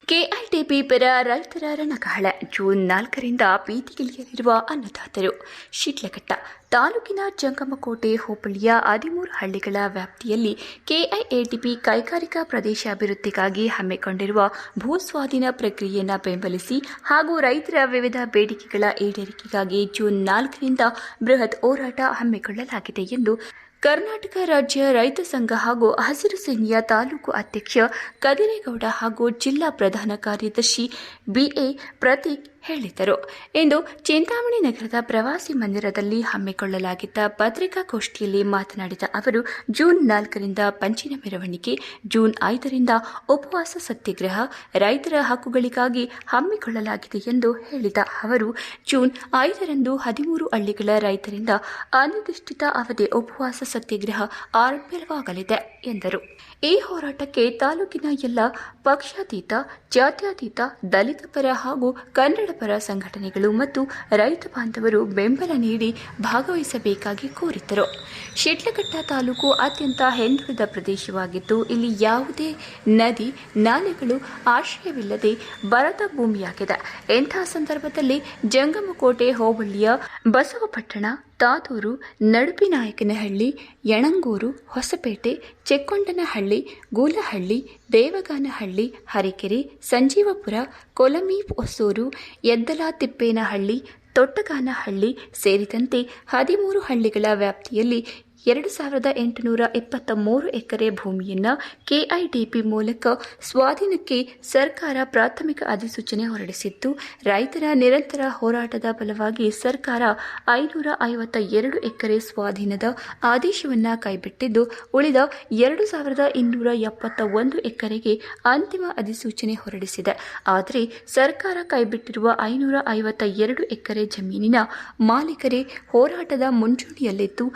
ಕೆಐಟಿಬಿ ಪರ ರೈತರ ರಣಕಹಳ. ಜೂನ್ 4ರಿಂದ ಬೀದಿಗಿಳಿಯಲಿರುವ ಅನ್ನದಾತರು. ಶಿಡ್ಲಘಟ್ಟ ತಾಲೂಕಿನ ಜಂಗಮಕೋಟೆ ಹೋಬಳಿಯ 13 ಹಳ್ಳಿಗಳ ವ್ಯಾಪ್ತಿಯಲ್ಲಿ ಕೆಐಎಟಿಬಿ ಕೈಗಾರಿಕಾ ಪ್ರದೇಶ ಅಭಿವೃದ್ಧಿಗಾಗಿ ಹಮ್ಮಿಕೊಂಡಿರುವ ಭೂಸ್ವಾಧೀನ ಪ್ರಕ್ರಿಯೆಯನ್ನು ಬೆಂಬಲಿಸಿ ಹಾಗೂ ರೈತರ ವಿವಿಧ ಬೇಡಿಕೆಗಳ ಈಡೇರಿಕೆಗಾಗಿ ಜೂನ್ 4ರಿಂದ ಬೃಹತ್ ಹೋರಾಟ ಹಮ್ಮಿಕೊಳ್ಳಲಾಗಿದೆ ಎಂದು ಕರ್ನಾಟಕ ರಾಜ್ಯ ರೈತ ಸಂಘ ಹಾಗೂ ಹಸಿರು ಸೇನೆಯ ತಾಲೂಕು ಅಧ್ಯಕ್ಷ ಕದಿರೇಗೌಡ ಹಾಗೂ ಜಿಲ್ಲಾ ಪ್ರಧಾನ ಕಾರ್ಯದರ್ಶಿ ಬಿಎ ಪ್ರತೀಕ್ ಹೇಳಿದರು. ಇಂದು ಚಿಂತಾಮಣಿ ನಗರದ ಪ್ರವಾಸಿ ಮಂದಿರದಲ್ಲಿ ಹಮ್ಮಿಕೊಳ್ಳಲಾಗಿದ್ದ ಪತ್ರಿಕಾಗೋಷ್ಠಿಯಲ್ಲಿ ಮಾತನಾಡಿದ ಅವರು, ಜೂನ್ 4ರಿಂದ ಪಂಚಿನ ಮೆರವಣಿಗೆ, ಜೂನ್ 5ರಿಂದ ಉಪವಾಸ ಸತ್ಯಾಗ್ರಹ ರೈತರ ಹಕ್ಕುಗಳಿಗಾಗಿ ಹಮ್ಮಿಕೊಳ್ಳಲಾಗಿದೆ ಎಂದು ಹೇಳಿದ ಅವರು, ಜೂನ್ 5ರಂದು 13 ಹಳ್ಳಿಗಳ ರೈತರಿಂದ ಅನಿರ್ದಿಷ್ಟ ಅವಧಿ ಉಪವಾಸ ಸತ್ಯಾಗ್ರಹ ಆರಂಭವಾಗಲಿದೆ ಎಂದರು. ಈ ಹೋರಾಟಕ್ಕೆ ತಾಲೂಕಿನ ಎಲ್ಲ ಪಕ್ಷಾತೀತ, ಜಾತ್ಯತೀತ, ದಲಿತ ಪರ ಹಾಗೂ ಕನ್ನಡ ಪರ ಸಂಘಟನೆಗಳು ಮತ್ತು ರೈತ ಬಾಂಧವರು ಬೆಂಬಲ ನೀಡಿ ಭಾಗವಹಿಸಬೇಕಾಗಿ ಕೋರಿದರು. ಶಿಡ್ಲಘಟ್ಟ ತಾಲೂಕು ಅತ್ಯಂತ ಹಿಂದುಳಿದ ಪ್ರದೇಶವಾಗಿದ್ದು, ಇಲ್ಲಿ ಯಾವುದೇ ನದಿ, ನಾಲೆಗಳು ಆಶ್ರಯವಿಲ್ಲದೆ ಬರದ ಭೂಮಿಯಾಗಿದೆ. ಇಂತಹ ಸಂದರ್ಭದಲ್ಲಿ ಜಂಗಮಕೋಟೆ ಹೋಬಳಿಯ ಬಸವಪಟ್ಟಣ, ತಾದೂರು, ನಡುಪಿನಾಯಕನಹಳ್ಳಿ, ಯಣಂಗೂರು, ಹೊಸಪೇಟೆ, ಚೆಕ್ಕೊಂಡನಹಳ್ಳಿ, ಗೂಲಹಳ್ಳಿ, ದೇವಗಾನಹಳ್ಳಿ, ಹರಿಕೆರೆ, ಸಂಜೀವಪುರ, ಕೊಲಮಿ ಹೊಸೂರು, ಯದ್ದಲ-ತಿಪ್ಪೇನಹಳ್ಳಿ, ತೊಟ್ಟಗಾನಹಳ್ಳಿ ಸೇರಿದಂತೆ 13 ಹಳ್ಳಿಗಳ ವ್ಯಾಪ್ತಿಯಲ್ಲಿ 2823 ಎಕರೆ ಭೂಮಿಯನ್ನು ಕೆಐಡಿಬಿ ಮೂಲಕ ಸ್ವಾಧೀನಕ್ಕೆ ಸರ್ಕಾರ ಪ್ರಾಥಮಿಕ ಅಧಿಸೂಚನೆ ಹೊರಡಿಸಿದ್ದು, ರೈತರ ನಿರಂತರ ಹೋರಾಟದ ಫಲವಾಗಿ ಸರ್ಕಾರ 552 ಎಕರೆ ಸ್ವಾಧೀನದ ಆದೇಶವನ್ನು ಕೈಬಿಟ್ಟಿದ್ದು, ಉಳಿದ 2271 ಎಕರೆಗೆ ಅಂತಿಮ ಅಧಿಸೂಚನೆ ಹೊರಡಿಸಿದೆ. ಆದರೆ ಸರ್ಕಾರ ಕೈಬಿಟ್ಟಿರುವ 552 ಎಕರೆ ಜಮೀನಿನ ಮಾಲೀಕರೇ ಹೋರಾಟದ ಮುಂಚೂಣಿಯಲ್ಲಿದ್ದು,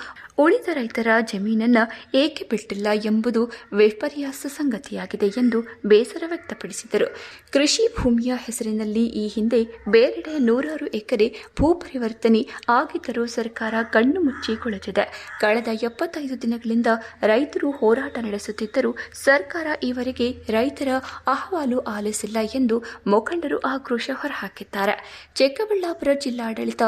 ಉಳಿದ ರೈತರ ಜಮೀನನ್ನು ಏಕೆ ಬಿಟ್ಟಿಲ್ಲ ಎಂಬುದು ವಿಪರ್ಯಾಸ ಸಂಗತಿಯಾಗಿದೆ ಎಂದು ಬೇಸರ ವ್ಯಕ್ತಪಡಿಸಿದರು. ಕೃಷಿ ಭೂಮಿಯ ಹೆಸರಿನಲ್ಲಿ ಈ ಹಿಂದೆ ಬೇರೆಡೆ 100 ಎಕರೆ ಭೂ ಪರಿವರ್ತನೆ ಆಗಿದ್ದರೂ ಸರ್ಕಾರ ಕಣ್ಣು ಮುಚ್ಚಿ ಕುಳಿತಿದೆ. ಕಳೆದ 75 ದಿನಗಳಿಂದ ರೈತರು ಹೋರಾಟ ನಡೆಸುತ್ತಿದ್ದರೂ ಸರ್ಕಾರ ಈವರೆಗೆ ರೈತರ ಅಹವಾಲು ಆಲಿಸಿಲ್ಲ ಎಂದು ಮುಖಂಡರು ಆಕ್ರೋಶ ಹೊರಹಾಕಿದ್ದಾರೆ. ಚಿಕ್ಕಬಳ್ಳಾಪುರ ಜಿಲ್ಲಾಡಳಿತ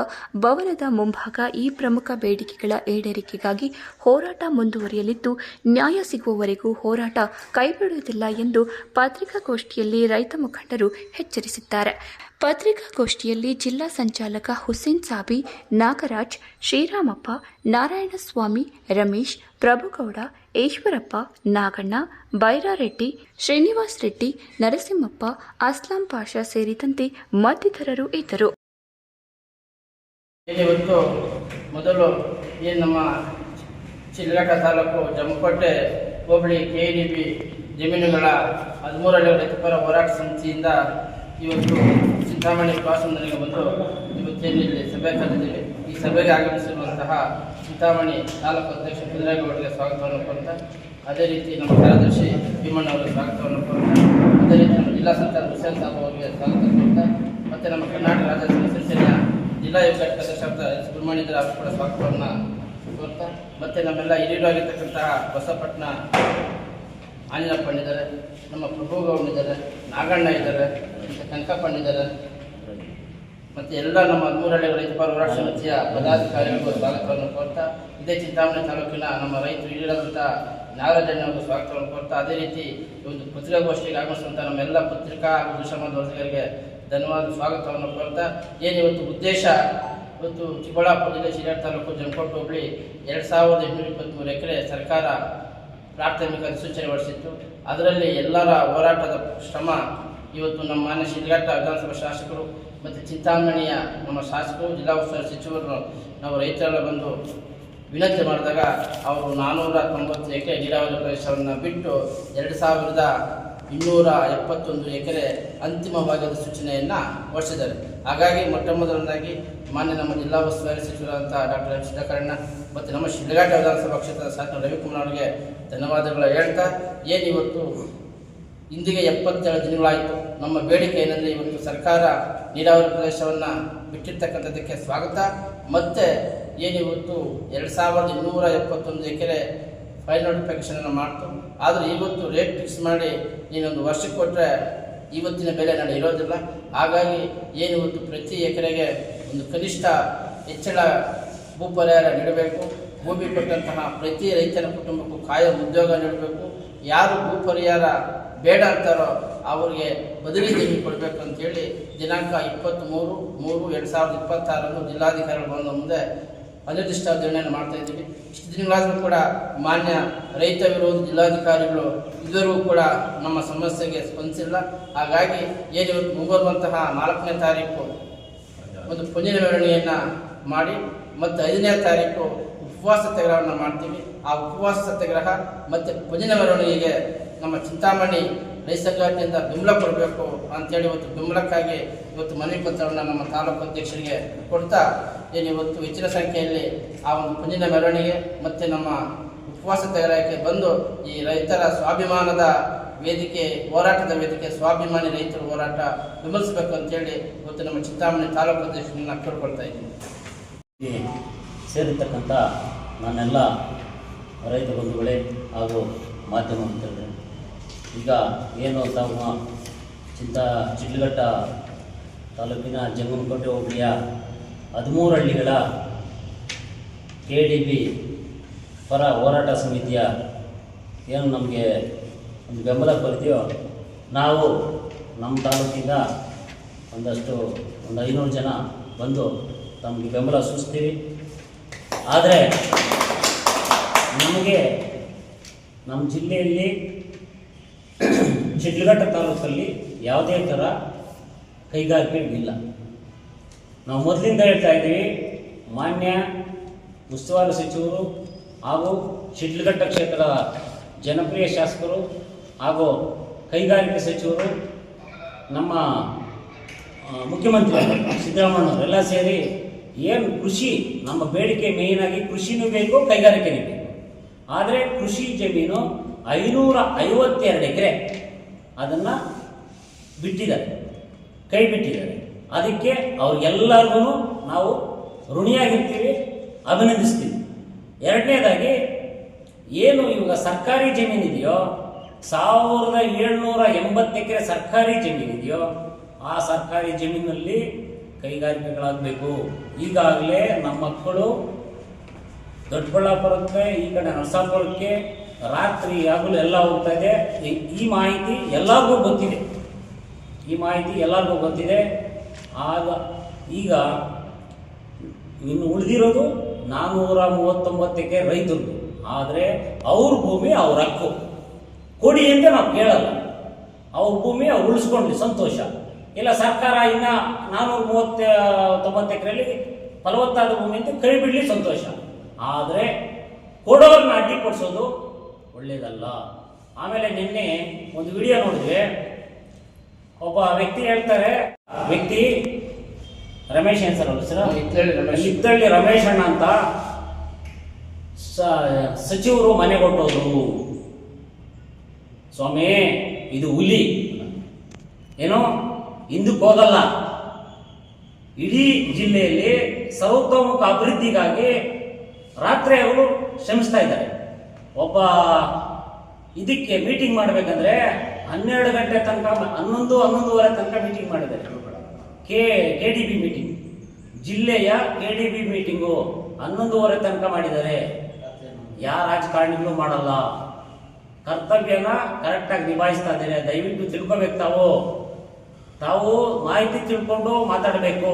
ಭವನದ ಮುಂಭಾಗ ಈ ಪ್ರಮುಖ ಬೇಡಿಕೆಗಳ ಈಡೇರಿಕೆ ಗಾಗಿ ಹೋರಾಟ ಮುಂದುವರಿಯಲಿದ್ದು, ನ್ಯಾಯ ಸಿಗುವವರೆಗೂ ಹೋರಾಟ ಕೈಬಿಡುವುದಿಲ್ಲ ಎಂದು ಪತ್ರಿಕಾಗೋಷ್ಠಿಯಲ್ಲಿ ರೈತ ಮುಖಂಡರು ಎಚ್ಚರಿಸಿದ್ದಾರೆ. ಪತ್ರಿಕಾಗೋಷ್ಠಿಯಲ್ಲಿ ಜಿಲ್ಲಾ ಸಂಚಾಲಕ ಹುಸೇನ್ ಸಾಬಿ, ನಾಗರಾಜ್, ಶ್ರೀರಾಮಪ್ಪ, ನಾರಾಯಣಸ್ವಾಮಿ, ರಮೇಶ್, ಪ್ರಭುಗೌಡ, ಈಶ್ವರಪ್ಪ, ನಾಗಣ್ಣ, ಬೈರಾರೆಡ್ಡಿ, ಶ್ರೀನಿವಾಸ್ ರೆಡ್ಡಿ, ನರಸಿಂಹಪ್ಪ, ಅಸ್ಲಾಂ ಪಾಷಾ ಸೇರಿದಂತೆ ಮತ್ತಿತರರು ಇದ್ದರು. ಮೊದಲು ನಮ್ಮ ಶಿಡ್ಲಘಟ್ಟ ತಾಲೂಕು ಜಮಕೋಟೆ ಹೋಬಳಿ ಕೆಐಡಿಬಿ ಜಮೀನುಗಳ 13 ಹಳ್ಳಿಗಳ ರೈತಪರ ಹೋರಾಟ ಸಮಿತಿಯಿಂದ ಇವತ್ತು ಚಿಂತಾಮಣಿ ಪ್ರವಾಸಕ್ಕೆ ಬಂದು ಇವತ್ತೇನಿಲ್ಲಿ ಸಭೆ ಕರೆದಿದ್ದೀವಿ. ಈ ಸಭೆಗೆ ಆಗಮಿಸಿರುವಂತಹ ಚಿಂತಾಮಣಿ ತಾಲೂಕು ಅಧ್ಯಕ್ಷ ಕದಿರೇಗೌಡರಿಗೆ ಸ್ವಾಗತವನ್ನು ಕೋರ್ತಾ, ಅದೇ ರೀತಿ ನಮ್ಮ ಕಾರ್ಯದರ್ಶಿ ಭೀಮಣ್ಣವರಿಗೆ ಸ್ವಾಗತವನ್ನು ಕೋರ್ತಾ, ಅದೇ ರೀತಿ ನಮ್ಮ ಜಿಲ್ಲಾ ಸಂಚಾಲಕ ಹುಸೇನ್ ಸಾಬ್ ಅವರಿಗೆ ಸ್ವಾಗತ ಕೋರ್ತಾ, ಮತ್ತು ನಮ್ಮ ಕರ್ನಾಟಕ ರಾಜ್ಯ ಹಸಿರು ಸೇನೆಯ ಜಿಲ್ಲಾ ಯುವ ಘಟಕ ಅಧ್ಯಕ್ಷ ಸುಬ್ರಹ್ಮಣ್ಯದ್ರ ಅವರು ಕೂಡ ಸ್ವಾಗತವನ್ನು ಕೋರ್ತಾ, ಮತ್ತು ನಮ್ಮೆಲ್ಲ ಹಿರಿಯರಾಗಿರ್ತಕ್ಕಂತಹ ಬಸವಪಟ್ಟಣ ಆಂಜನಪ್ಪಣ್ಣಿದ್ದಾರೆ, ನಮ್ಮ ಪ್ರಭುಗೌಡನಿದ್ದಾರೆ, ನಾಗಣ್ಣ ಇದ್ದಾರೆ, ಮತ್ತು ಕನಕಪ್ಪಣ್ಣಿದ್ದಾರೆ, ಮತ್ತು ಎಲ್ಲ ನಮ್ಮ 13 ಹಳ್ಳಿಗಳ ರೈತಪರ ಹೋರಾಟ ಸಮಿತಿಯ ಪದಾಧಿಕಾರಿಗಳಿಗೂ ಸ್ವಾಗತವನ್ನು ಕೋರ್ತಾ, ಇದೇ ಚಿಂತಾಮಣಿ ತಾಲೂಕಿನ ನಮ್ಮ ರೈತರು ಹಿರಿಯರಾದಂಥ ನಾಗರಾಜಣ್ಣ ಅವರು ಸ್ವಾಗತವನ್ನು ಕೋರ್ತಾ, ಅದೇ ರೀತಿ ಒಂದು ಪತ್ರಿಕಾಗೋಷ್ಠಿಗೆ ಆಗಮಿಸುವಂಥ ನಮ್ಮೆಲ್ಲ ಪತ್ರಿಕಾ ಹಾಗೂ ದೃಶ್ಯ ಮಾಧ್ಯಮದವರಿಗೆ ಧನ್ಯವಾದ ಸ್ವಾಗತವನ್ನು ಕೋರ್ತಾ, ಏನಿವತ್ತು ಉದ್ದೇಶ, ಇವತ್ತು ಚಿಕ್ಕಬಳ್ಳಾಪುರ ಜಿಲ್ಲೆ ಶಿಡ್ಲಘಟ್ಟ ತಾಲೂಕು ಜಮಕೋಟೆ ಹೋಬಳಿ 2823 ಎಕರೆ ಸರ್ಕಾರ ಪ್ರಾಥಮಿಕ ಅಧಿಸೂಚನೆ ಹೊರಡಿಸಿತ್ತು. ಅದರಲ್ಲಿ ಎಲ್ಲರ ಹೋರಾಟದ ಶ್ರಮ ಇವತ್ತು ನಮ್ಮ ಮಾನ್ಯ ಶಿಡ್ಲಘಟ್ಟ ವಿಧಾನಸಭಾ ಶಾಸಕರು ಮತ್ತು ಚಿಂತಾಮಣಿಯ ನಮ್ಮ ಶಾಸಕರು, ಜಿಲ್ಲಾ ಉಸ್ತುವಾರಿ ಸಚಿವರು ನಾವು ರೈತರೆಲ್ಲ ಬಂದು ವಿನಂತಿ ಮಾಡಿದಾಗ ಅವರು 490 ಎಕರೆ ನೀರಾವರಿ ಪ್ರದೇಶವನ್ನು ಬಿಟ್ಟು 2271 ಎಕರೆ ಅಂತಿಮವಾಗಿ ಅಧಿಸೂಚನೆಯನ್ನು ಹೊರಡಿಸಿದ್ದಾರೆ. ಹಾಗಾಗಿ ಮೊಟ್ಟಮೊದಲನಾಗಿ ಮಾನ್ಯ ನಮ್ಮ ಜಿಲ್ಲಾ ಉಸ್ತುವಾರಿ ಸಚಿವರಾದಂಥ ಡಾಕ್ಟರ್ ಎಂ ಸಿದ್ದಕರಣ್ಣ ಮತ್ತು ನಮ್ಮ ಶಿಡ್ಲಘಟ್ಟ ವಿಧಾನಸಭಾ ಕ್ಷೇತ್ರದ ಶಾಸಕ ರವಿಕುಮಾರ್ ಅವರಿಗೆ ಧನ್ಯವಾದಗಳು ಹೇಳ್ತಾ, ಏನಿವತ್ತು ಇಂದಿಗೆ 77 ದಿನಗಳಾಯಿತು. ನಮ್ಮ ಬೇಡಿಕೆ ಏನಂದರೆ, ಇವತ್ತು ಸರ್ಕಾರ ನೀರಾವರಿ ಪ್ರದೇಶವನ್ನು ಬಿಟ್ಟಿರ್ತಕ್ಕಂಥದ್ದಕ್ಕೆ ಸ್ವಾಗತ, ಮತ್ತು ಏನಿವತ್ತು 2271 ಎಕರೆ ಫೈನಲ್ ನೋಟಿಫಿಕೇಶನ್ ಮಾಡ್ತು. ಆದರೆ ಇವತ್ತು ರೇಟ್ ಫಿಕ್ಸ್ ಮಾಡಿ ನೀನೊಂದು ವರ್ಷಕ್ಕೆ ಕೊಟ್ಟರೆ ಇವತ್ತಿನ ಬೆಲೆ ನಾಳೆ ಇರೋದಿಲ್ಲ. ಹಾಗಾಗಿ ಏನಿವತ್ತು ಪ್ರತಿ ಎಕರೆಗೆ ಒಂದು ಕನಿಷ್ಠ ಹೆಚ್ಚಳ ಭೂ ಪರಿಹಾರ ನೀಡಬೇಕು. ಭೂಮಿ ಕೊಟ್ಟಂತಹ ಪ್ರತಿ ರೈತನ ಕುಟುಂಬಕ್ಕೂ ಕಾಯಂ ಉದ್ಯೋಗ ನೀಡಬೇಕು. ಯಾರು ಭೂ ಪರಿಹಾರ ಬೇಡ ಅಂತಾರೋ ಅವರಿಗೆ ಬದಲಿ ಜಮೀನು ಕೊಡಬೇಕು ಅಂತೇಳಿ ದಿನಾಂಕ 23/3/2026 ಜಿಲ್ಲಾಧಿಕಾರಿಗಳು ಬಂದ ಮುಂದೆ ಅನಿರ್ದಿಷ್ಟಾವಧಿಯನ್ನು ಮಾಡ್ತಾ ಇದ್ದೀವಿ. ಇಷ್ಟು ದಿನಗಳಾದರೂ ಕೂಡ ಮಾನ್ಯ ರೈತ ವಿರೋಧಿ ಜಿಲ್ಲಾಧಿಕಾರಿಗಳು ಇದುವರೆಗೂ ಕೂಡ ನಮ್ಮ ಸಮಸ್ಯೆಗೆ ಸ್ಪಂದಿಸಿಲ್ಲ. ಹಾಗಾಗಿ ಏನಿವತ್ತು ಮುಂಬರುವಂತಹ 4ನೇ ತಾರೀಕು ಒಂದು ಪುಂಜಿನ ಮೆರವಣಿಗೆಯನ್ನು ಮಾಡಿ ಮತ್ತು 5ನೇ ತಾರೀಕು ಉಪವಾಸ ಸತ್ಯಾಗ್ರಹವನ್ನು ಮಾಡ್ತೀವಿ. ಆ ಉಪವಾಸ ಸತ್ಯಾಗ್ರಹ ಮತ್ತು ಪುಂಜಿನ ಮೆರವಣಿಗೆಗೆ ನಮ್ಮ ಚಿಂತಾಮಣಿ ರೈತ ಸಂಘಟನೆಯಿಂದ ಬೆಂಬಲ ಕೊಡಬೇಕು ಅಂತೇಳಿ ಇವತ್ತು ಬೆಂಬಲಕ್ಕಾಗಿ ಇವತ್ತು ಮನವಿ ಪತ್ರವನ್ನು ನಮ್ಮ ತಾಲೂಕು ಅಧ್ಯಕ್ಷರಿಗೆ ಕೊಡ್ತಾ ಏನಿವತ್ತು ಹೆಚ್ಚಿನ ಸಂಖ್ಯೆಯಲ್ಲಿ ಆ ಒಂದು ಪುಂಜಿನ ಮೆರವಣಿಗೆ ಮತ್ತು ನಮ್ಮ ಉಪವಾಸ ಸತ್ಯಾಗ್ರಹಕ್ಕೆ ಬಂದು ಈ ರೈತರ ಸ್ವಾಭಿಮಾನದ ವೇದಿಕೆ ಹೋರಾಟದ ವೇದಿಕೆ ಸ್ವಾಭಿಮಾನಿ ರೈತರ ಹೋರಾಟ ಬೆಂಬಲಿಸಬೇಕು ಅಂತೇಳಿ ಇವತ್ತು ನಮ್ಮ ಚಿಂತಾಮಣಿ ತಾಲೂಕು ಅಧ್ಯಕ್ಷರನ್ನ ಕೇಳ್ಕೊಳ್ತಾ ಇದ್ದೀನಿ. ಸೇರಿರ್ತಕ್ಕಂಥ ನನ್ನೆಲ್ಲ ರೈತ ಬಂಧುಗಳೇ ಹಾಗೂ ಮಾಧ್ಯಮ ಮಿತ್ರರೇ, ಈಗ ಏನು ತಮ್ಮ ಶಿಡ್ಲಘಟ್ಟ ತಾಲೂಕಿನ ಜಂಗಮಕೋಟೆ ಹೋಬಳಿಯ 13 ಹಳ್ಳಿಗಳ KDB ಪರ ಹೋರಾಟ ಸಮಿತಿಯ ಏನು ನಮಗೆ ಒಂದು ಬೆಂಬಲ ಕೊಡ್ತೀವೋ, ನಾವು ನಮ್ಮ ತಾಲೂಕಿಂದ ಒಂದು 500 ಜನ ಬಂದು ತಮಗೆ ಬೆಂಬಲ ಸೂಚಿಸ್ತೀವಿ. ಆದರೆ ನಮಗೆ ನಮ್ಮ ಜಿಲ್ಲೆಯಲ್ಲಿ ಶಿಡ್ಲಘಟ್ಟ ತಾಲೂಕಲ್ಲಿ ಯಾವುದೇ ಥರ ಕೈಗಾರಿಕೆಗಳಿಲ್ಲ. ನಾವು ಮೊದಲಿಂದ ಹೇಳ್ತಾ ಇದ್ದೀವಿ, ಮಾನ್ಯ ಉಸ್ತುವಾರಿ ಸಚಿವರು ಹಾಗೂ ಶಿಡ್ಲಘಟ್ಟ ಕ್ಷೇತ್ರದ ಜನಪ್ರಿಯ ಶಾಸಕರು ಹಾಗೂ ಕೈಗಾರಿಕೆ ಸಚಿವರು ನಮ್ಮ ಮುಖ್ಯಮಂತ್ರಿ ಸಿದ್ದರಾಮಯ್ಯನವರೆಲ್ಲ ಸೇರಿ ಏನು ಕೃಷಿ ನಮ್ಮ ಬೇಡಿಕೆ ಮೇಯ್ನಾಗಿ ಕೃಷಿನೂ ಬೇಕು, ಕೈಗಾರಿಕೆನೂ ಬೇಕು. ಆದರೆ ಕೃಷಿ ಜಮೀನು 552 ಎಕರೆ ಅದನ್ನು ಬಿಟ್ಟಿದ್ದಾರೆ, ಕೈ ಬಿಟ್ಟಿದ್ದಾರೆ. ಅದಕ್ಕೆ ಅವ್ರಿಗೆಲ್ಲರಿಗೂ ನಾವು ಋಣಿಯಾಗಿರ್ತೀವಿ, ಅಭಿನಂದಿಸ್ತೀವಿ. ಎರಡನೇದಾಗಿ ಏನು ಇವಾಗ ಸರ್ಕಾರಿ ಜಮೀನಿದೆಯೋ 1780 ಎಕರೆ ಸರ್ಕಾರಿ ಜಮೀನಿದೆಯೋ ಆ ಸರ್ಕಾರಿ ಜಮೀನಲ್ಲಿ ಕೈಗಾರಿಕೆಗಳಾಗಬೇಕು. ಈಗಾಗಲೇ ನಮ್ಮ ಮಕ್ಕಳು ದೊಡ್ಡಬಳ್ಳಾಪುರಕ್ಕೆ, ಈ ಕಡೆ ನರಸಾಪುರಕ್ಕೆ ರಾತ್ರಿ ಹಗಲು ಎಲ್ಲ ಹೋಗ್ತಾ ಇದೆ. ಈ ಮಾಹಿತಿ ಎಲ್ಲರಿಗೂ ಗೊತ್ತಿದೆ. ಆಗ ಈಗ ಇನ್ನು ಉಳಿದಿರೋದು 439 ಎಕರೆ ರೈತರದ್ದು. ಆದರೆ ಅವ್ರ ಭೂಮಿ ಅವ್ರ ಹಕ್ಕು, ಕೊಡಿ ಅಂತ ನಾವು ಕೇಳಲ್ಲ. ಅವ್ರ ಭೂಮಿ ಅವ್ರು ಉಳಿಸ್ಕೊಂಡ್ಲಿ ಸಂತೋಷ. ಇಲ್ಲ ಸರ್ಕಾರ ಇನ್ನು 439 ಎಕರೆಯಲ್ಲಿ ಫಲವತ್ತಾದ ಭೂಮಿ ಅಂತ ಕೈ ಬಿಡಲಿ ಸಂತೋಷ. ಆದರೆ ಕೊಡೋರನ್ನ ಅಡ್ಡಿಪಡಿಸೋದು ಒಳ್ಳೇದಲ್ಲ. ಆಮೇಲೆ ನಿನ್ನೆ ಒಂದು ವಿಡಿಯೋ ನೋಡಿದ್ವಿ, ಒಬ್ಬ ವ್ಯಕ್ತಿ ಹೇಳ್ತಾರೆ, ವ್ಯಕ್ತಿ ರಮೇಶ್ ಏನ್ ಸರ್ ಇದ್ದಳ್ಳಿ ರಮೇಶ್ ಅಣ್ಣ ಅಂತ ಸಚಿವರು ಮನೆ ಕೊಟ್ಟೋದು. ಸ್ವಾಮಿ, ಇದು ಹುಲಿ ಏನೋ ಹಿಂದಕ್ಕೆ ಹೋಗಲ್ಲ. ಇಡೀ ಜಿಲ್ಲೆಯಲ್ಲಿ ಸರ್ವತೋಮುಖ ಅಭಿವೃದ್ಧಿಗಾಗಿ ರಾತ್ರಿ ಅವರು ಶ್ರಮಿಸ್ತಾ ಇದ್ದಾರೆ. ಒಬ್ಬ ಇದಕ್ಕೆ ಮೀಟಿಂಗ್ ಮಾಡಬೇಕಂದ್ರೆ 12 ಗಂಟೆ ತನಕ 11:30 ತನಕ ಮೀಟಿಂಗ್ ಮಾಡಿದ್ದಾರೆ. KDB ಮೀಟಿಂಗ್, ಜಿಲ್ಲೆಯ KDB ಮೀಟಿಂಗು 11:30 ತನಕ ಮಾಡಿದ್ದಾರೆ. ಯಾರ ರಾಜಕಾರಣಿಗಳು ಮಾಡಲ್ಲ, ಕರ್ತವ್ಯನ ಕರೆಕ್ಟಾಗಿ ನಿಭಾಯಿಸ್ತಾ ಇದ್ದಾರೆ. ದಯವಿಟ್ಟು ತಿಳ್ಕೊಬೇಕು, ತಾವು ಮಾಹಿತಿ ತಿಳ್ಕೊಂಡು ಮಾತಾಡಬೇಕು.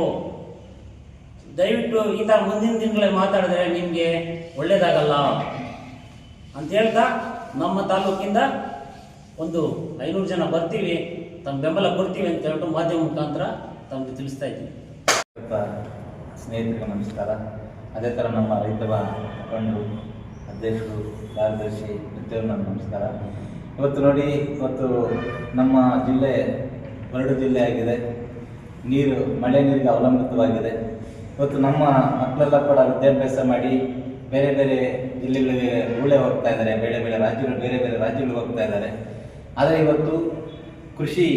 ದಯವಿಟ್ಟು ಈ ಥರ ಮುಂದಿನ ದಿನಗಳಲ್ಲಿ ಮಾತಾಡಿದ್ರೆ ನಿಮಗೆ ಒಳ್ಳೇದಾಗಲ್ಲ ಅಂತ ಹೇಳ್ತಾ ನಮ್ಮ ತಾಲೂಕಿಂದ ಒಂದು 500 ಜನ ಬರ್ತೀವಿ, ತಮ್ಮ ಬೆಂಬಲ ಕೊಡ್ತೀವಿ ಅಂತ ಹೇಳ್ಬಿಟ್ಟು ಮಾಧ್ಯಮ ಮುಖಾಂತರ ತಮಗೆ ತಿಳಿಸ್ತಾ ಇದ್ದೀವಿ. ಸ್ನೇಹಿತರಿಗೆ ನಮಸ್ಕಾರ. ಅದೇ ಥರ ನಮ್ಮ ರೈತ ಮುಖಂಡರು, ಅಧ್ಯಕ್ಷರು, ಕಾರ್ಯದರ್ಶಿ ಪ್ರತಿಯೊಬ್ಬರು ನನ್ನ ನಮಸ್ಕಾರ. ಇವತ್ತು ನೋಡಿ, ಇವತ್ತು ನಮ್ಮ ಜಿಲ್ಲೆ ಬರಡು ಜಿಲ್ಲೆ ಆಗಿದೆ. ಮಳೆ ನೀರಿಗೆ ಅವಲಂಬಿತವಾಗಿದೆ. ಇವತ್ತು ನಮ್ಮ ಮಕ್ಕಳೆಲ್ಲ ಕೂಡ ವಿದ್ಯಾಭ್ಯಾಸ ಮಾಡಿ ಬೇರೆ ಬೇರೆ ಜಿಲ್ಲೆಗಳಿಗೆ ಊಳೆ ಹೋಗ್ತಾ ಇದ್ದಾರೆ, ಬೇರೆ ಬೇರೆ ರಾಜ್ಯಗಳಿಗೆ ಹೋಗ್ತಾ ಇದ್ದಾರೆ. ಆದರೆ ಇವತ್ತು ಕೃಷಿ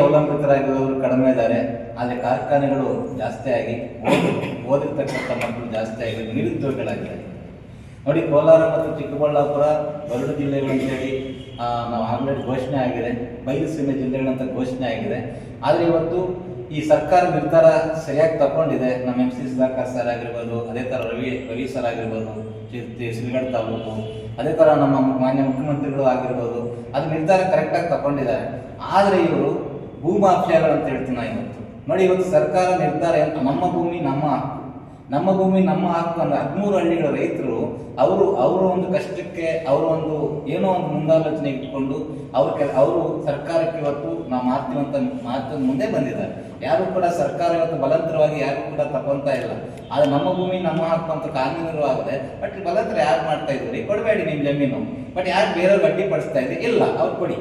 ಅವಲಂಬಿತರಾಗಿರೋರು ಕಡಿಮೆ ಇದ್ದಾರೆ. ಆದರೆ ಕಾರ್ಖಾನೆಗಳು ಜಾಸ್ತಿ ಆಗಿ ಓದಿರ್ತಕ್ಕಂಥ ಮಕ್ಕಳು ಜಾಸ್ತಿ ಆಗಿ ನಿರುದ್ಯೋಗಿಗಳಾಗಿದ್ದಾರೆ. ನೋಡಿ, ಕೋಲಾರ ಮತ್ತು ಚಿಕ್ಕಬಳ್ಳಾಪುರ 2 ಜಿಲ್ಲೆಗಳು ಅಂತೇಳಿ ನಾವು ಆಲ್ರೆಡಿ ಘೋಷಣೆ ಆಗಿದೆ, ಬಯಲುಸೀಮೆ ಜಿಲ್ಲೆಗಳಂತ ಘೋಷಣೆ ಆಗಿದೆ. ಆದರೆ ಇವತ್ತು ಈ ಸರ್ಕಾರ ನಿರ್ಧಾರ ಸರಿಯಾಗಿ ತಗೊಂಡಿದೆ. ನಮ್ಮ MC ಸುಧಾಕರ್ ಸರ್ ಆಗಿರ್ಬೋದು, ಅದೇ ಥರ ರವಿ ಸರ್ ಆಗಿರ್ಬೋದು, ಶ್ರೀಗಢ ತಾಲೂಕು, ಅದೇ ಥರ ನಮ್ಮ ಮಾನ್ಯ ಮುಖ್ಯಮಂತ್ರಿಗಳು ಆಗಿರ್ಬೋದು, ಅದು ನಿರ್ಧಾರ ಕರೆಕ್ಟಾಗಿ ತಗೊಂಡಿದ್ದಾರೆ. ಆದರೆ ಇವರು ಭೂಮಾಫಿಯಾಗಳು ಅಂತ ಹೇಳ್ತೀನಿ ನಾನು ಇವತ್ತು. ನೋಡಿ, ಇವತ್ತು ಸರ್ಕಾರ ನಿರ್ಧಾರ ನಮ್ಮ ಭೂಮಿ ನಮ್ಮ ಹಕ್ಕು, ನಮ್ಮ ಭೂಮಿ ನಮ್ಮ ಹಕ್ಕು ಅಂದ್ರೆ 13 ಹಳ್ಳಿಗಳ ರೈತರು ಅವರು ಒಂದು ಕಷ್ಟಕ್ಕೆ ಅವರು ಒಂದು ಏನೋ ಒಂದು ಮುಂದಾಲೋಚನೆ ಇಟ್ಕೊಂಡು ಅವರು ಸರ್ಕಾರಕ್ಕೆ ಇವತ್ತು ನಾವು ಮಾಡ್ತೀವಂತ ಮಾತು ಮುಂದೆ ಬಂದಿದ್ದಾರೆ. ಯಾರು ಕೂಡ ಸರ್ಕಾರ ಇವತ್ತು ಬಲಂತರವಾಗಿ ಯಾರು ಕೂಡ ತಗೊಂತಾ ಇಲ್ಲ. ಆದರೆ ನಮ್ಮ ಭೂಮಿ ನಮ್ಮ ಹಕ್ಕು ಅಂತ ಕಾನೂನು ಆಗದೆ, ಬಟ್ ಬಲಂತರ ಯಾರು ಮಾಡ್ತಾ ಇದ್ದೀರಿ, ಕೊಡಬೇಡಿ ನಿಮ್ಮ ಜಮೀನು, ಬಟ್ ಯಾರು ಬೇರೆಯವ್ರಿಗೆ ಅಡ್ಡಿ ಪಡಿಸ್ತಾ ಇದ್ದೀರಿ, ಇಲ್ಲ ಅವ್ರು ಕೊಡಿ.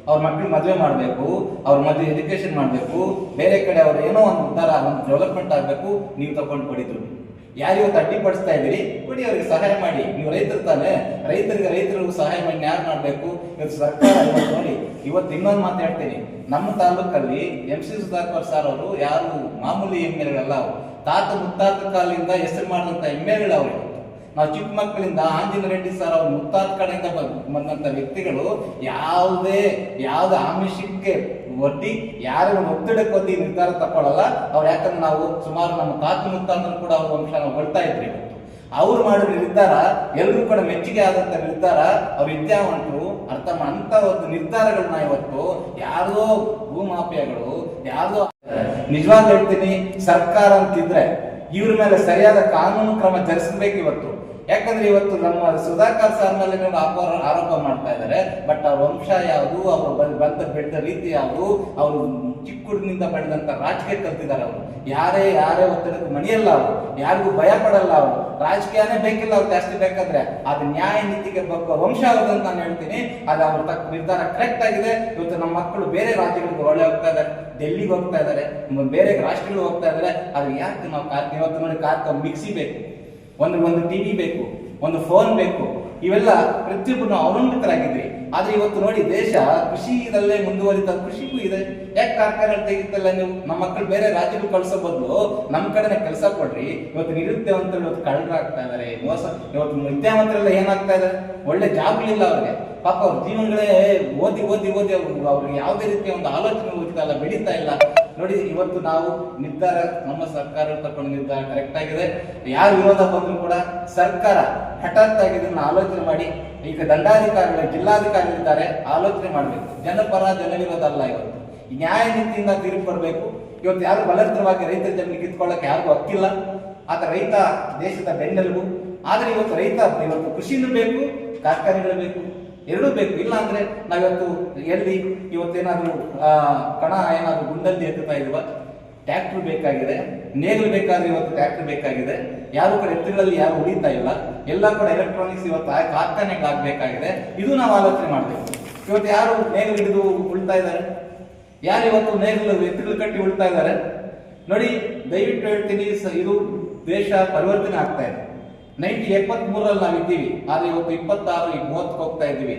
ಅವ್ರ ಮಕ್ಳಿಗೆ ಮದುವೆ ಮಾಡಬೇಕು, ಅವ್ರ ಮದುವೆ ಎಜುಕೇಶನ್ ಮಾಡಬೇಕು, ಬೇರೆ ಕಡೆ ಅವ್ರು ಏನೋ ಒಂದು ಉದ್ಧಾರ ಒಂದು ಡೆವಲಪ್ಮೆಂಟ್ ಆಗಬೇಕು, ನೀವು ತಗೊಂಡು ಕೊಡಿದ್ರು. ಯಾರು ಇವತ್ತು ಅಡ್ಡಿಪಡಿಸ್ತಾ ಇದ್ದೀರಿ, ಕೊಡಿ, ಅವ್ರಿಗೆ ಸಹಾಯ ಮಾಡಿ. ನೀವು ರೈತರು ತಾನೆ, ರೈತರಿಗೂ ಸಹಾಯ ಮಾಡಿ ಯಾರು ಮಾಡಬೇಕು. ಇವತ್ತು ಸರ್ಕಾರ ಇವತ್ತು ನೋಡಿ, ಇವತ್ತು ಇನ್ನೊಂದು ಮಾತು ಹೇಳ್ತೀನಿ, ನಮ್ಮ ತಾಲೂಕಲ್ಲಿ MC ಸುಧಾಕರ್ ಸರ್ ಅವರು ಯಾರು ಮಾಮೂಲಿ ಎಮ್ಮೆಗಳಲ್ಲ, ಅವರು ತಾತ ಮುತ್ತಾತ ಕಾಲದಿಂದ ಹೆಸರು ಮಾಡಿದಂಥ ಎಮ್ಮೆಗಳು ಅವರು. ನಾವು ಚಿಕ್ಕ ಮಕ್ಕಳಿಂದ ಆಂಜನೇಯ ರೆಡ್ಡಿ ಸರ್ ಅವ್ರ ಮುತ್ತಾದ ಕಡೆಯಿಂದ ಬಂದಂತ ವ್ಯಕ್ತಿಗಳು ಯಾವುದೇ ಆಮಿಷಕ್ಕೆ ಒಡ್ಡಿ ಯಾರನ್ನು ಒತ್ತಡಕ್ಕೆ ಒತ್ತಿ ನಿರ್ಧಾರ ತಗೊಳ್ಳಲ್ಲ ಅವ್ರು. ಯಾಕಂದ್ರೆ ನಾವು ಸುಮಾರು ನಮ್ಮ ತಾತ ಮುತ್ತಾಂದ್ರು ಕೂಡ ಅವ್ರ ವಂಶ ನಾವು ಹೊಳ್ತಾ ಇದ್ರಿ. ಇವತ್ತು ಅವ್ರು ಮಾಡಿದ ನಿರ್ಧಾರ ಎಲ್ಲರೂ ಕೂಡ ಮೆಚ್ಚುಗೆ ಆದಂತ ನಿರ್ಧಾರ. ಅವ್ರ ವಿದ್ಯಾವಂತರು ಅಂತ ಒಂದು ನಿರ್ಧಾರಗಳನ್ನ ಇವತ್ತು ಯಾರೋ ಭೂಮಾಫಿಯಾಗಳು ಯಾರೋ ನಿಜವಾಗ್ಲೂ ಹೇಳ್ತೀನಿ, ಸರ್ಕಾರ ಅಂತಿದ್ರೆ ಇವ್ರ ಮೇಲೆ ಸರಿಯಾದ ಕಾನೂನು ಕ್ರಮ ಜರುಗಿಸಬೇಕು ಇವತ್ತು. ಯಾಕಂದ್ರೆ ಇವತ್ತು ನಮ್ಮ ಸುಧಾಕರ್ ಸರ್ ಮೇಲೆ ಆರೋಪ ಮಾಡ್ತಾ ಇದ್ದಾರೆ, ಬಟ್ ಅವ್ರ ವಂಶ ಯಾವುದು, ಅವರು ಬೆಳೆದ ರೀತಿ ಯಾವುದು, ಅವರು ಚಿಕ್ಕ ಹುಡುಗಿನಿಂದ ಬೆಳೆದಂತ ರಾಜಕೀಯ ಕಲ್ತಿದ್ದಾರೆ. ಅವರು ಯಾರೇ ಒತ್ತಡಕ್ಕೆ ಮಣಿಯಲ್ಲ, ಅವರು ಯಾರಿಗೂ ಭಯ ಪಡಲ್ಲ, ಅವರು ರಾಜಕೀಯನೇ ಬೇಕಿಲ್ಲ, ಅವ್ರು ಜಾಸ್ತಿ ಬೇಕಾದ್ರೆ ಅದು ನ್ಯಾಯ ನೀತಿಗೆ ಬಗ್ಗ ವಂಶ ಅವ್ರದಂತ ನಾನು ಹೇಳ್ತೀನಿ. ಅದು ಅವ್ರ ನಿರ್ಧಾರ ಕರೆಕ್ಟ್ ಆಗಿದೆ. ಇವತ್ತು ನಮ್ಮ ಮಕ್ಕಳು ಬೇರೆ ರಾಜ್ಯಗಳಿಗೆ ಒಳ್ಳೆ ಹೋಗ್ತಾ ಇದ್ದಾರೆ, ಡೆಲ್ಲಿಗೆ ಹೋಗ್ತಾ ಇದ್ದಾರೆ, ಬೇರೆ ರಾಷ್ಟ್ರಗಳಿಗೆ ಹೋಗ್ತಾ ಇದ್ದಾರೆ. ಅದು ಯಾಕೆ ನಾವು ಇವತ್ತು ನೋಡಿ ಮಿಕ್ಸಿ ಬೇಕು, ಒಂದು ಟಿವಿ ಬೇಕು, ಒಂದು ಫೋನ್ ಬೇಕು, ಇವೆಲ್ಲ ಪ್ರತಿಯೊಬ್ಬರು ನಾವು ಅವಲಂಬಿತರಾಗಿದ್ವಿ. ಆದ್ರೆ ಇವತ್ತು ನೋಡಿ, ದೇಶ ಕೃಷಿಯಲ್ಲೇ ಮುಂದುವರಿತ, ಕೃಷಿಗೂ ಇದೆ. ಯಾಕೆ ಕಾರ್ಖಾನೆ ತೆಗಿತಲ್ಲ ನೀವು? ನಮ್ಮ ಮಕ್ಕಳು ಬೇರೆ ರಾಜ್ಯಗಳು ಕಳ್ಸೋ ಬದಲು ನಮ್ಮ ಕಡೆನೆ ಕೆಲಸ ಕೊಡ್ರಿ. ಇವತ್ತು ನಿರುದ್ಯೋಗವಂತರು ಇವತ್ತು ಕಳ್ಳರಾಗ್ತಾ ಇದಾರೆ, ಮೋಸ. ಇವತ್ತು ವಿದ್ಯಾವಂತರೆಲ್ಲ ಏನಾಗ್ತಾ ಇದಾರೆ, ಒಳ್ಳೆ ಜಾಬ್ಗಳಿಲ್ಲ ಅವ್ರಿಗೆ. ಪಾಪ ಅವ್ರ ಜೀವನಗಳೇ ಓದಿ ಅವ್ರಿಗೆ ಯಾವುದೇ ರೀತಿಯ ಒಂದು ಆಲೋಚನೆ ಹೋಗ್ತಾ ಇಲ್ಲ, ಬೆಳೀತಾ ಇಲ್ಲ. ನೋಡಿ, ಇವತ್ತು ನಾವು ನಿರ್ಧಾರ ನಮ್ಮ ಸರ್ಕಾರ ತಗೊಂಡು ನಿರ್ಧಾರ ಕರೆಕ್ಟ್ ಆಗಿದೆ. ಯಾರು ವಿರೋಧ ಬಂದ್ರು ಕೂಡ ಸರ್ಕಾರ ಹಠಾತ್ ಆಗಿ ಇದನ್ನ ಆಲೋಚನೆ ಮಾಡಿ, ಈಗ ದಂಡಾಧಿಕಾರಿಗಳು ಜಿಲ್ಲಾಧಿಕಾರಿಗಳಿದ್ದಾರೆ, ಆಲೋಚನೆ ಮಾಡಬೇಕು. ಜನಪರ ಜನವಿರೋಧ ಅಲ್ಲ. ಇವತ್ತು ನ್ಯಾಯ ನೀತಿಯಿಂದ ತೀರ್ಪು ಕೊಡಬೇಕು. ಇವತ್ತು ಯಾರು ಬಲಂತರವಾಗಿ ರೈತರ ಜಮೀನು ಕಿತ್ಕೊಳ್ಳಕ್ಕೆ ಯಾರಿಗೂ ಹಕ್ಕಿಲ್ಲ. ಆತ ರೈತ ದೇಶದ ಬೆನ್ನೆಲುಬು. ಆದ್ರೆ ಇವತ್ತು ಕೃಷಿನೂ ಬೇಕು, ಕಾರ್ಖಾನೆಗಳು ಬೇಕು, ಎರಡೂ ಬೇಕು. ಇಲ್ಲ ಅಂದ್ರೆ ನಾವಿವತ್ತು ಇವತ್ತೇನಾದ್ರೂ ಕಣ ಏನಾದ್ರು ಗುಂಡಲ್ಲಿ ಎತ್ತುತ್ತಾ ಇಲ್ವಾ? ಟ್ರ್ಯಾಕ್ಟರ್ ಬೇಕಾಗಿದೆ, ನೇಗಿಲು ಬೇಕಾದ್ರೆ ಇವತ್ತು ಟ್ರ್ಯಾಕ್ಟರ್ ಬೇಕಾಗಿದೆ. ಯಾರು ಕೂಡ ಎತ್ತುಗಳಲ್ಲಿ ಯಾರು ಉಳಿತಾ ಇಲ್ಲ, ಎಲ್ಲ ಕೂಡ ಎಲೆಕ್ಟ್ರಾನಿಕ್ಸ್ ಇವತ್ತು ಕಾರ್ಖಾನೆಗಳಾಗಬೇಕಾಗಿದೆ. ಇದು ನಾವು ಆಲೋಚನೆ ಮಾಡಬೇಕು. ಇವತ್ತು ಯಾರು ನೇಗಿಲು ಹಿಡಿದು ಉಳ್ತಾ ಇದ್ದಾರೆ, ಯಾರು ಇವತ್ತು ನೇಗಿಲು ಎತ್ತುಗಳು ಕಟ್ಟಿ ಉಳ್ತಾ ಇದ್ದಾರೆ? ನೋಡಿ, ದಯವಿಟ್ಟು ಹೇಳ್ತೀನಿ, ಇದು ದೇಶ ಪರಿವರ್ತನೆ ಆಗ್ತಾ ಇದೆ. 1973 ನಾವಿದ್ದೀವಿ, ಆದ್ರೆ ಇವತ್ತು 26 ಈಗ 30 ಹೋಗ್ತಾ ಇದ್ದೀವಿ.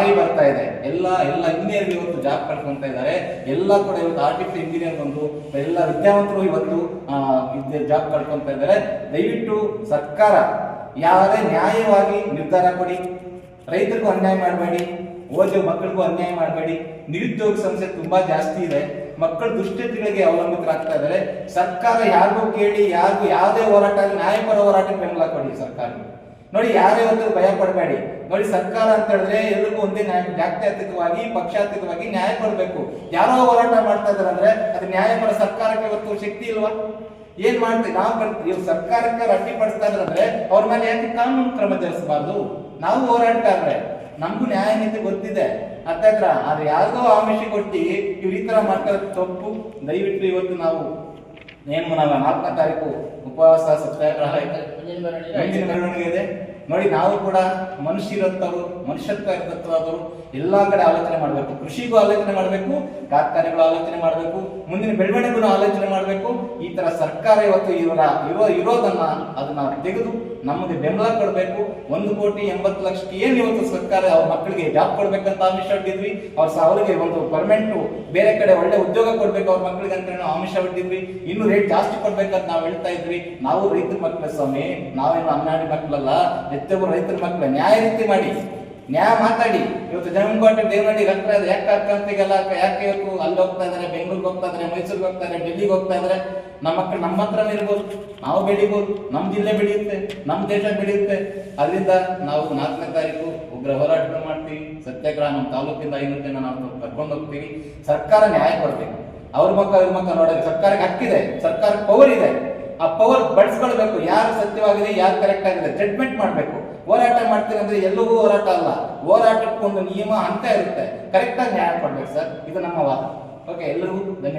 RI ಬರ್ತಾ ಇದೆ, ಎಲ್ಲ ಇಂಜಿನಿಯರ್ ಇವತ್ತು ಜಾಬ್ ಕಳ್ಕೊಂತ ಇದ್ದಾರೆ. ಎಲ್ಲ ಕೂಡ ಇವತ್ತು ಆರ್ಟಿಫಿಷಿಯಲ್ ಇಂಜಿನಿಯರ್ ಬಂದು ಎಲ್ಲ ವಿದ್ಯಾವಂತರು ಇವತ್ತು ಜಾಬ್ ಕಳ್ಕೊಂತ ಇದ್ದಾರೆ. ದಯವಿಟ್ಟು ಸರ್ಕಾರ ಯಾರೇ ನ್ಯಾಯವಾಗಿ ನಿರ್ಧಾರ ಕೊಡಿ, ರೈತರಿಗೂ ಅನ್ಯಾಯ ಮಾಡಬೇಡಿ, ಓದೋ ಮಕ್ಕಳಿಗೂ ಅನ್ಯಾಯ ಮಾಡಬೇಡಿ. ನಿರುದ್ಯೋಗ ಸಮಸ್ಯೆ ತುಂಬಾ ಜಾಸ್ತಿ ಇದೆ, ಮಕ್ಕಳು ದುಶ್ಚಟಗಳಿಗೆ ಅವಲಂಬಿತರಾಗ್ತಾ ಇದ್ದಾರೆ. ಸರ್ಕಾರ ಯಾರಿಗೂ ಕೇಳಿ, ಯಾರಿಗೂ ಯಾವುದೇ ಹೋರಾಟ, ನ್ಯಾಯಪರ ಹೋರಾಟಕ್ಕೆ ಬೆಂಬಲ ಕೊಡಿ ಸರ್ಕಾರ. ನೋಡಿ, ಯಾರೇ ಒಂದು ಭಯ ಪಡಬೇಡಿ. ನೋಡಿ, ಸರ್ಕಾರ ಅಂತ ಹೇಳಿದ್ರೆ ಎಲ್ರಿಗೂ ಒಂದೇ ಜಾತ್ಯತೀತವಾಗಿ ಪಕ್ಷಾತೀತವಾಗಿ ನ್ಯಾಯ ಕೊಡಬೇಕು. ಯಾರೋ ಹೋರಾಟ ಮಾಡ್ತಾ ಇದಾರೆ ಅಂದ್ರೆ ಅದು ನ್ಯಾಯಪರ ಸರ್ಕಾರಕ್ಕೆ ಇವತ್ತು ಶಕ್ತಿ ಇಲ್ವಾ? ಏನ್ ಮಾಡ್ತೀವಿ ನಾವು? ಸರ್ಕಾರಕ್ಕೆ ಅಡ್ಡಿಪಡಿಸ್ತಾ ಇದ್ರೆ ಅವ್ರ ಮೇಲೆ ಯಾಕೆ ಕಾನೂನು ಕ್ರಮ ಜರುಗಿಸಬಾರ್ದು? ನಾವು ಹೋರಾಟಗಾರ್ರೆ, ನಮಗೂ ನ್ಯಾಯ ನೀತಿ ಗೊತ್ತಿದೆ. ಆದ್ರೆ ಯಾರಿಗೋ ಆಮಿಷ ಕೊಟ್ಟು ಇವ್ರು ಈ ತರ ಮಾಡ್ತಾರೆ, ತಪ್ಪು. ದಯವಿಟ್ಟು ಇವತ್ತು ನಾವು 4ನೇ ತಾರೀಕು ಉಪವಾಸ ಸತ್ಯಾಗ್ರಹ ಮುಂದಿನ ಮೆರವಣಿಗೆ ಇದೆ. ನೋಡಿ, ನಾವು ಕೂಡ ಮನುಷ್ಯರತ್ತವರು, ಮನುಷ್ಯತ್ವ ಇರತಕ್ಕಂಥವರು ಎಲ್ಲಾ ಕಡೆ ಆಲೋಚನೆ ಮಾಡಬೇಕು. ಕೃಷಿಗೂ ಆಲೋಚನೆ ಮಾಡಬೇಕು, ಕಾರ್ಖಾನೆಗಳು ಆಲೋಚನೆ ಮಾಡಬೇಕು, ಮುಂದಿನ ಬೆಳವಣಿಗೆಗೂ ಆಲೋಚನೆ ಮಾಡಬೇಕು. ಈ ತರ ಸರ್ಕಾರ ಇವತ್ತು ಇರೋದನ್ನ ಅದನ್ನ ತೆಗೆದು ನಮಗೆ ಬೆಂಬಲ ಕೊಡಬೇಕು. 1,80,00,000 ಏನ್ ಇವತ್ತು ಸರ್ಕಾರ ಅವ್ರ ಮಕ್ಕಳಿಗೆ ಜಾಬ್ ಕೊಡ್ಬೇಕಂತ ಆಮಿಷ ಹೊಡ್ಡಿದ್ವಿ. ಅವ್ರಿಗೆ ಒಂದು ಪರ್ಮನೆಂಟ್ ಬೇರೆ ಕಡೆ ಒಳ್ಳೆ ಉದ್ಯೋಗ ಕೊಡ್ಬೇಕು ಅವ್ರ ಮಕ್ಕಳಿಗೆ ಅಂತ ನಾವು ಆಮಿಷ ಹೊಡ್ಡಿದ್ವಿ. ಇನ್ನು ರೇಟ್ ಜಾಸ್ತಿ ಕೊಡ್ಬೇಕಂತ ನಾವು ಹೇಳ್ತಾ ಇದ್ವಿ. ನಾವು ರೈತರ ಮಕ್ಕಳ ಸ್ವಾಮಿ, ನಾವೇನು ಅನ್ನಾಡಿ ಮಕ್ಕಳಲ್ಲ, ಪ್ರತಿಯೊಬ್ಬರು ರೈತರ ಮಕ್ಕಳ. ನ್ಯಾಯ ರೀತಿ ಮಾಡಿ, ನ್ಯಾಯ ಮಾತಾಡಿ. ಇವತ್ತು ಜಮೀನ್ಕೋಟೆ ದೇವನಹಳ್ಳಿ ರಕ್ತ ಯಾಕೆ ಅಕ್ಕಂತಿಗೆಲ್ಲ ಯಾಕೆ ಇವತ್ತು ಅಲ್ಲಿ ಹೋಗ್ತಾ ಇದಾರೆ, ಬೆಂಗಳೂರಿಗೆ ಹೋಗ್ತಾ ಇದಾರೆ, ಮೈಸೂರಿಗೆ ಹೋಗ್ತಾ ಇದಾರೆ, ಡೆಲ್ಲಿಗೆ ಹೋಗ್ತಾ ಇದಾರೆ? ನಮ್ಮ ಮಕ್ಕಳು ನಮ್ಮ ಹತ್ರನೇ ಇರ್ಬೋದು, ನಾವು ಬೆಳಿಬೋದು, ನಮ್ಮ ಜಿಲ್ಲೆ ಬೆಳೆಯುತ್ತೆ, ನಮ್ಮ ದೇಶ ಬೆಳೆಯುತ್ತೆ. ಅದರಿಂದ ನಾವು 4ನೇ ತಾರೀಕು ಉಗ್ರ ಹೋರಾಟ ಮಾಡ್ತೀವಿ. ಸತ್ಯಾಗ್ರಹ ನಮ್ಮ ತಾಲೂಕಿಂದ 500 ಜನ ನಾವು ಕರ್ಕೊಂಡು ಹೋಗ್ತೀವಿ. ಸರ್ಕಾರ ನ್ಯಾಯ ಕೊಡ್ಬೇಕು. ಅವ್ರ ಮಕ್ಕ ನೋಡೋದು ಸರ್ಕಾರಕ್ಕೆ ಹಕ್ಕಿದೆ, ಸರ್ಕಾರಕ್ಕೆ ಪವರ್ ಇದೆ. ಆ ಪವರ್ ಬಳಸ್ಕೊಳ್ಬೇಕು. ಯಾರು ಸತ್ಯವಾಗಿದೆ, ಯಾರು ಕರೆಕ್ಟ್ ಆಗಿದೆ ಜಡ್ಜ್ಮೆಂಟ್ ಮಾಡಬೇಕು. ಹೋರಾಟ ಮಾಡ್ತೀವಿ ಅಂದ್ರೆ ಎಲ್ಲವೂ ಹೋರಾಟ ಅಲ್ಲ. ಹೋರಾಟಕ್ಕೊಂದು ನಿಯಮ ಹಂತ ಇರುತ್ತೆ. ಕರೆಕ್ಟ್ ಆಗಿ ನ್ಯಾಯ ಕೊಡ್ಬೇಕು ಸರ್. ಇದು ನಮ್ಮ ವಾದ. ಓಕೆ, ಎಲ್ಲರಿಗೂ ಧನ್ಯವಾದ.